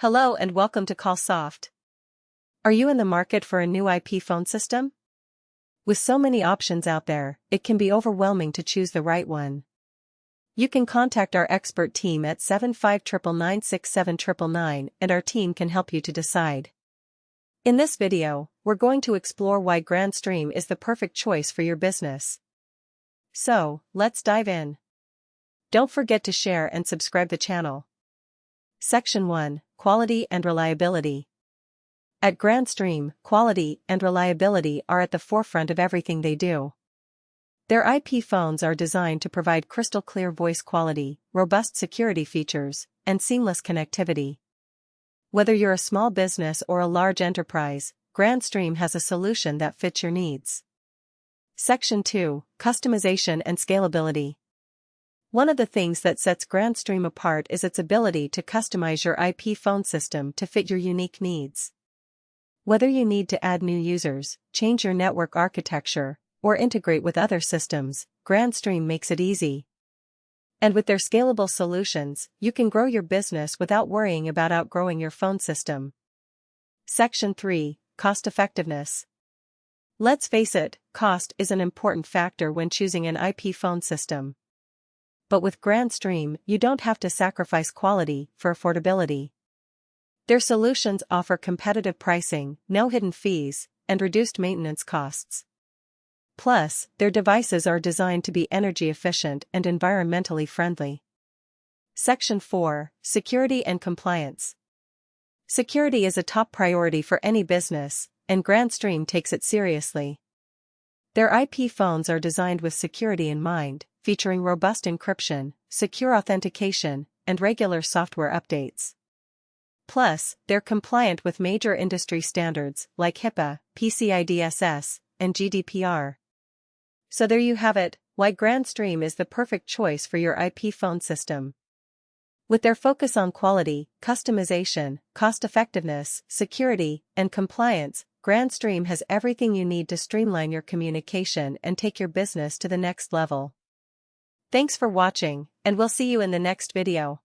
Hello and welcome to CallSoft. Are you in the market for a new IP phone system? With so many options out there, it can be overwhelming to choose the right one. You can contact our expert team at 7599967999 and our team can help you to decide. In this video, we're going to explore why Grandstream is the perfect choice for your business. So, let's dive in. Don't forget to share and subscribe the channel. Section 1, Quality and Reliability. At Grandstream, quality and reliability are at the forefront of everything they do. Their IP phones are designed to provide crystal-clear voice quality, robust security features, and seamless connectivity. Whether you're a small business or a large enterprise, Grandstream has a solution that fits your needs. Section 2, Customization and Scalability. One of the things that sets Grandstream apart is its ability to customize your IP phone system to fit your unique needs. Whether you need to add new users, change your network architecture, or integrate with other systems, Grandstream makes it easy. And with their scalable solutions, you can grow your business without worrying about outgrowing your phone system. Section 3, Cost-Effectiveness. Let's face it, cost is an important factor when choosing an IP phone system. But with Grandstream, you don't have to sacrifice quality for affordability. Their solutions offer competitive pricing, no hidden fees, and reduced maintenance costs. Plus, their devices are designed to be energy efficient and environmentally friendly. Section 4, Security and Compliance. Security is a top priority for any business, and Grandstream takes it seriously. Their IP phones are designed with security in mind, featuring robust encryption, secure authentication, and regular software updates. Plus, they're compliant with major industry standards like HIPAA, PCI DSS, and GDPR. So there you have it, why Grandstream is the perfect choice for your IP phone system. With their focus on quality, customization, cost-effectiveness, security, and compliance, Grandstream has everything you need to streamline your communication and take your business to the next level. Thanks for watching, and we'll see you in the next video.